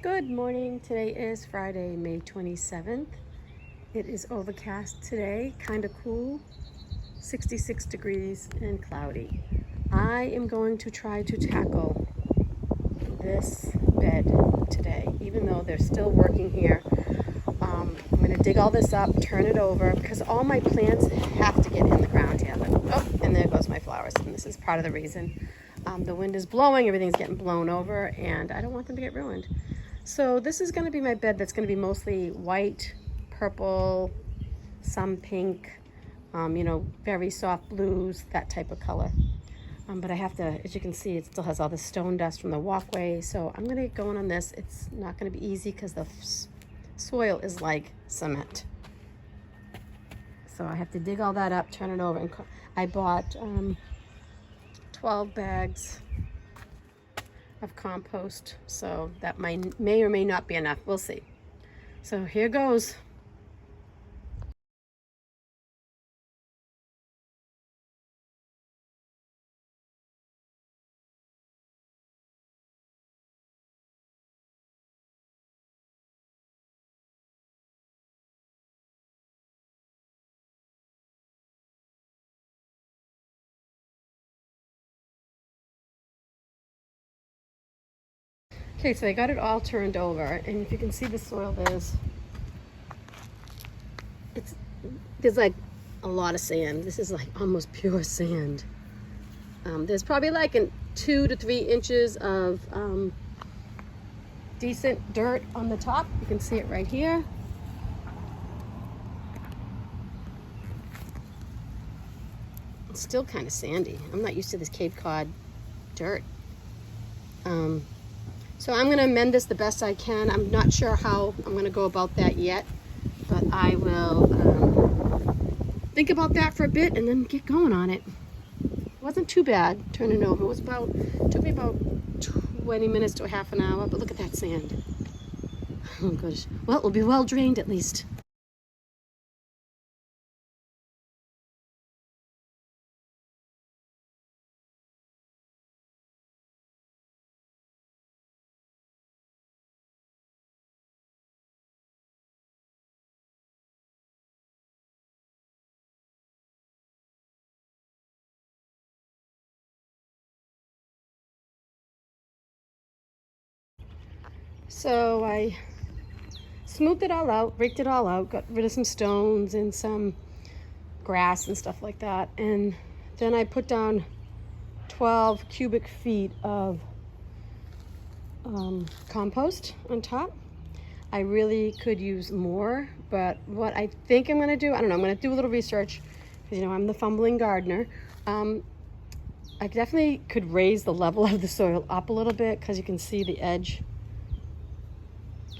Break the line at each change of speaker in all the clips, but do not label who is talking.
Good morning. Today is Friday, May 27th. It is overcast today, kind of cool, 66 degrees and cloudy. I am going to try to tackle this bed today, even though they're still working here. I'm going to dig all this up, turn it over, because all my plants have to get in the ground here. But, oh, and there goes my flowers, and this is part of the reason. The wind is blowing, everything's getting blown over, and I don't want them to get ruined. So this is going to be my bed that's going to be mostly white, purple, some pink, very soft blues, that type of color. But I have to, as you can see, it still has all the stone dust from the walkway. So I'm going to get going on this. It's not going to be easy because the soil is like cement. So I have to dig all that up, turn it over. And I bought 12 bags of compost, so that may or may not be enough. We'll see. So here goes. Okay, so I got it all turned over, and if you can see the soil, there's like a lot of sand. This is like almost pure sand. There's probably like 2 to 3 inches of decent dirt on the top. You can see it right here. It's still kind of sandy. I'm not used to this Cape Cod dirt. So I'm going to amend this the best I can. I'm not sure how I'm going to go about that yet, but I will think about that for a bit and then get going on it. It wasn't too bad turning over. It took me about 20 minutes to a half an hour, but look at that sand. Oh gosh. Well, it will be well drained at least. So I smoothed it all out, raked it all out, got rid of some stones and some grass and stuff like that. And then I put down 12 cubic feet of compost on top. I really could use more, but what I think I'm going to do, I don't know, I'm going to do a little research because, I'm the fumbling gardener. I definitely could raise the level of the soil up a little bit because you can see the edge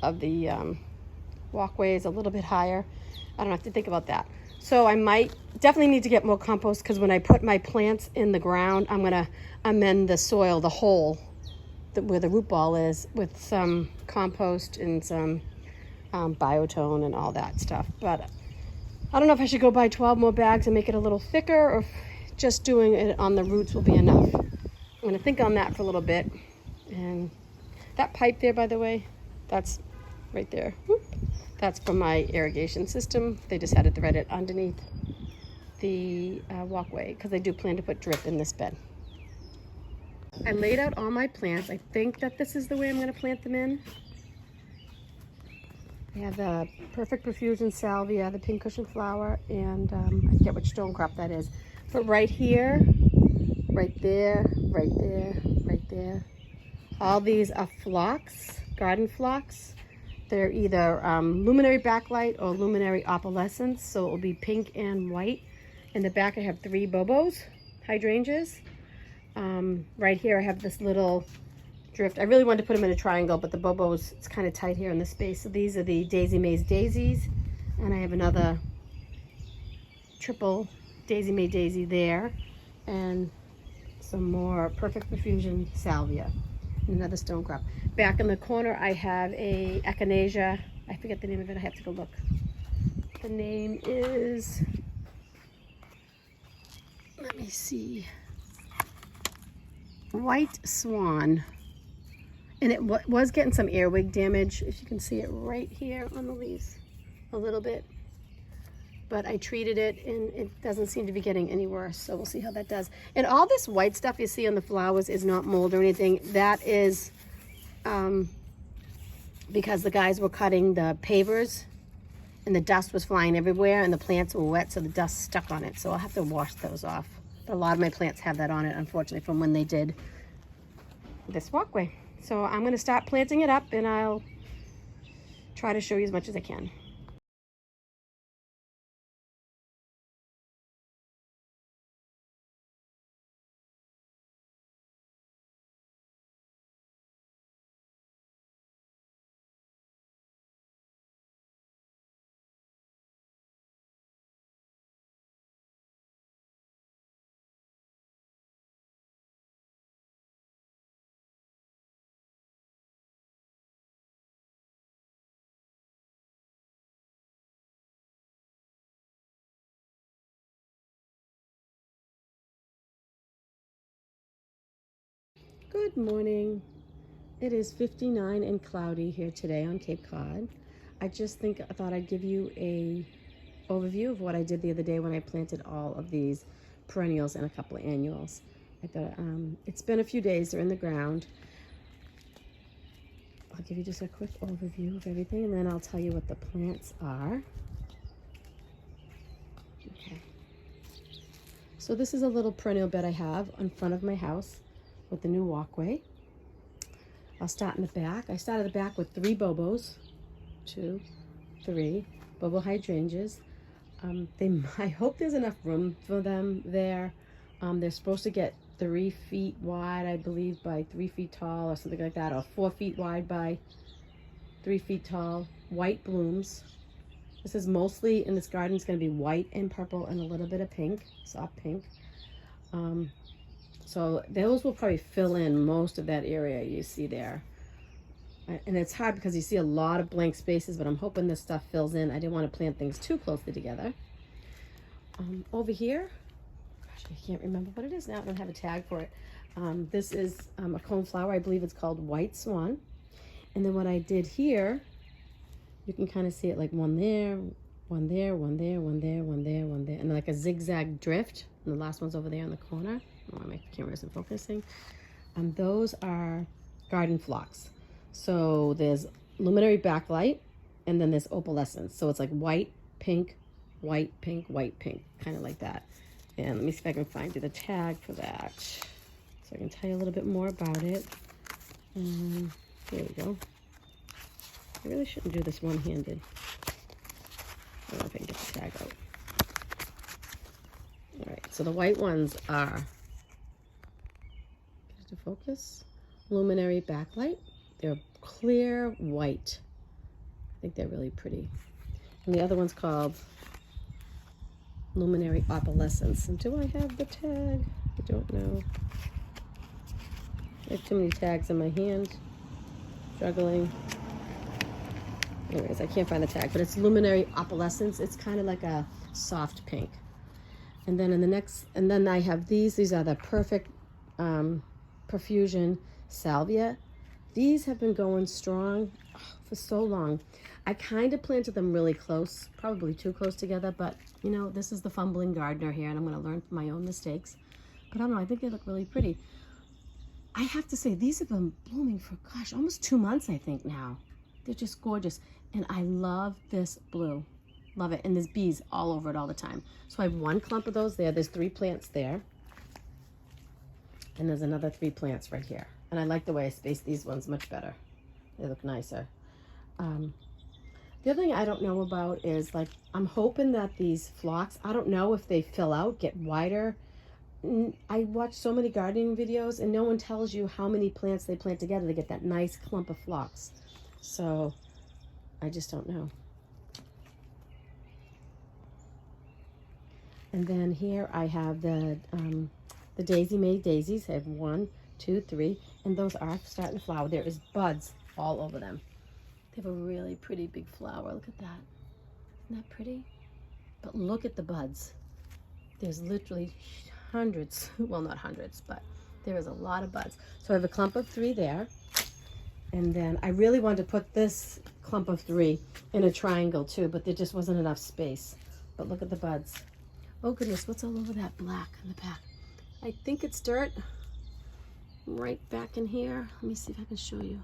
of the walkway is a little bit higher. I don't have to think about that. So I might definitely need to get more compost because when I put my plants in the ground, I'm going to amend the soil, the hole where the root ball is, with some compost and some biotone and all that stuff. But I don't know if I should go buy 12 more bags and make it a little thicker, or if just doing it on the roots will be enough. I'm going to think on that for a little bit. And that pipe there, by the way, that's right there. Whoop. That's from my irrigation system. They just had to thread it underneath the walkway because I do plan to put drip in this bed. I laid out all my plants. I think that this is the way I'm going to plant them in. I have the Perfect Profusion Salvia, the pink cushion flower, and I forget which stone crop that is. But right here, right there, right there, right there, all these are phlox, garden phlox. They're either luminary backlight or luminary opalescence, so it will be pink and white. In the back I have 3 bobos, hydrangeas. Right here I have this little drift. I really wanted to put them in a triangle, but the bobos, it's kind of tight here in the space. So these are the Daisy Mays daisies, and I have another triple Daisy May daisy there, and some more Perfect Profusion salvia, and another stone crop. Back in the corner I have a echinacea. I forget the name of it. I have to go look. The name is, let me see, White Swan. And it was getting some earwig damage, if you can see it right here on the leaves, a little bit. But I treated it and it doesn't seem to be getting any worse, so we'll see how that does. And all this white stuff you see on the flowers is not mold or anything. That is because the guys were cutting the pavers and the dust was flying everywhere and the plants were wet, so the dust stuck on it. So I'll have to wash those off. But a lot of my plants have that on it, unfortunately, from when they did this walkway. So I'm gonna start planting it up and I'll try to show you as much as I can. Good morning. It is 59 and cloudy here today on Cape Cod. I thought I'd give you a overview of what I did the other day when I planted all of these perennials and a couple of annuals. I thought it's been a few days, they're in the ground. I'll give you just a quick overview of everything and then I'll tell you what the plants are. Okay. So this is a little perennial bed I have in front of my house with the new walkway. I'll start in the back. I started the back with 3 bobos, 2, 3 bobo hydrangeas. I hope there's enough room for them there. They're supposed to get 3 feet wide, I believe, by 3 feet tall or something like that, or 4 feet wide by 3 feet tall. White blooms. This is mostly in this garden. It's going to be white and purple and a little bit of pink, soft pink. So those will probably fill in most of that area you see there. And it's hard because you see a lot of blank spaces, but I'm hoping this stuff fills in. I didn't want to plant things too closely together. Over here, gosh, I can't remember what it is now. I don't have a tag for it. This is a coneflower. I believe it's called White Swan. And then what I did here, you can kind of see it like one there, one there, one there, one there, one there, one there, and like a zigzag drift. And the last one's over there in the corner. Oh, my camera isn't focusing. Those are garden phlox. So there's luminary backlight, and then there's opalescence. So it's like white, pink, white, pink, white, pink, kind of like that. And let me see if I can find you the tag for that, so I can tell you a little bit more about it. Here we go. I really shouldn't do this one-handed. I don't know if I can get the tag out. All right, so the white ones are, to focus, luminary backlight. They're clear white. I think they're really pretty. And the other one's called luminary opalescence. And do I have the tag? I don't know. I have too many tags in my hand. Struggling. Anyways, I can't find the tag, but it's luminary opalescence. It's kind of like a soft pink. And then in the next, and then I have these are the perfect profusion salvia. These have been going strong for so long. I kind of planted them really close, probably too close together, but you know, this is the fumbling gardener here and I'm going to learn from my own mistakes. But I don't know, I think they look really pretty. I have to say, these have been blooming for, gosh, almost 2 months, I think now. They're just gorgeous. And I love this blue. Love it. And there's bees all over it all the time. So I have 1 clump of those there. There's 3 plants there. And there's another 3 plants right here. And I like the way I spaced these ones much better. They look nicer. The other thing I don't know about is, like, I'm hoping that these phlox, I don't know if they fill out, get wider. I watch so many gardening videos and no one tells you how many plants they plant together to get that nice clump of phlox. So I just don't know. And then here I have the Daisy May daisies. I have 1, 2, 3, and those are starting to flower. There is buds all over them. They have a really pretty big flower. Look at that. Isn't that pretty? But look at the buds. There's literally hundreds, well, not hundreds, but there is a lot of buds. So I have a clump of 3 there. And then I really wanted to put this clump of 3 in a triangle too, but there just wasn't enough space. But look at the buds. Oh goodness, what's all over that black in the back? I think it's dirt right back in here. Let me see if I can show you.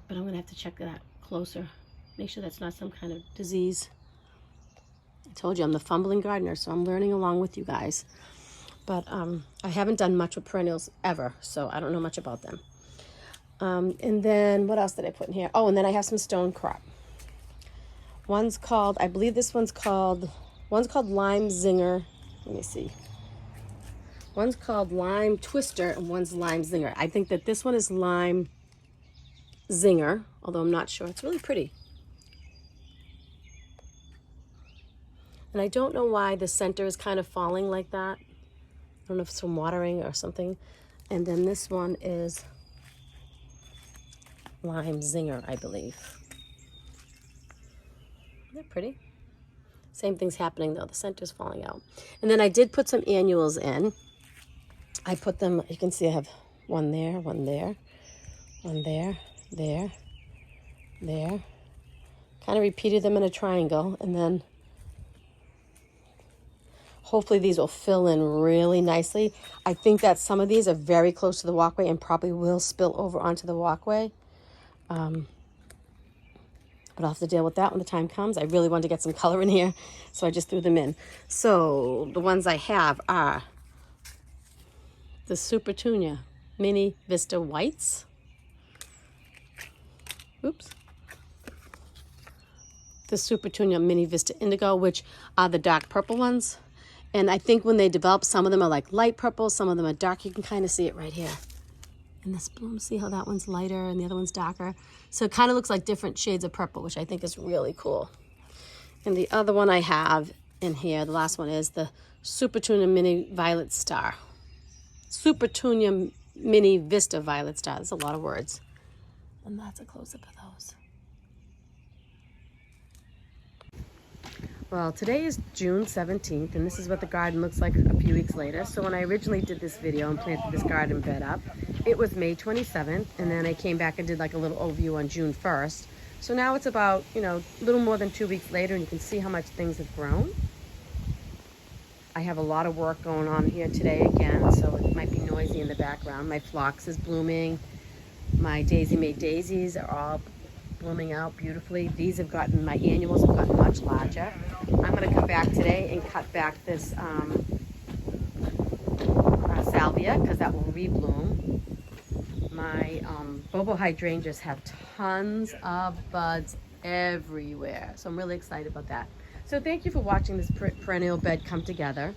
But I'm gonna have to check that closer. Make sure that's not some kind of disease. I told you I'm the fumbling gardener, so I'm learning along with you guys. But I haven't done much with perennials ever, so I don't know much about them. And then what else did I put in here? Oh, and then I have some stone crop. One's called, I believe this one's called Lime Zinger. Let me see. One's called Lime Twister and one's Lime Zinger. I think that this one is Lime Zinger, although I'm not sure. It's really pretty. And I don't know why the center is kind of falling like that. I don't know if it's from watering or something. And then this one is Lime Zinger, I believe. They're pretty. Same thing's happening though. The center's falling out. And then I did put some annuals in. I put them, you can see I have one there, one there, one there, there, there. Kind of repeated them in a triangle, and then hopefully these will fill in really nicely. I think that some of these are very close to the walkway and probably will spill over onto the walkway. But I'll have to deal with that when the time comes. I really wanted to get some color in here, so I just threw them in. So the ones I have are the Supertunia Mini Vista Whites. Oops. The Supertunia Mini Vista Indigo, which are the dark purple ones. And I think when they develop, some of them are like light purple, some of them are dark. You can kind of see it right here. And this bloom, see how that one's lighter and the other one's darker? So it kind of looks like different shades of purple, which I think is really cool. And the other one I have in here, the last one, is the Supertunia Mini Violet Star. Supertunia Mini Vista Violet Star. That's a lot of words. And that's a close-up of those. Well, today is June 17th, and this is what the garden looks like a few weeks later. So when I originally did this video and planted this garden bed up, it was May 27th, and then I came back and did like a little overview on June 1st. So now it's about, a little more than 2 weeks later, and you can see how much things have grown. I have a lot of work going on here today again, so it might be noisy in the background. My phlox is blooming. My daisy made daisies are all blooming out beautifully. These have gotten, my annuals have gotten much larger. I'm going to come back today and cut back this salvia, because that will rebloom. My bobo hydrangeas have tons of buds everywhere, so I'm really excited about that. So thank you for watching this perennial bed come together.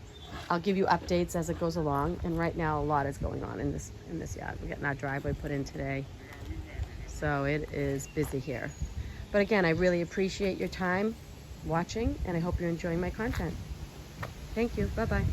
I'll give you updates as it goes along, and right now a lot is going on in this yard. We're getting our driveway put in today, so it is busy here. But again, I really appreciate your time watching, and I hope you're enjoying my content. Thank you. Bye-bye.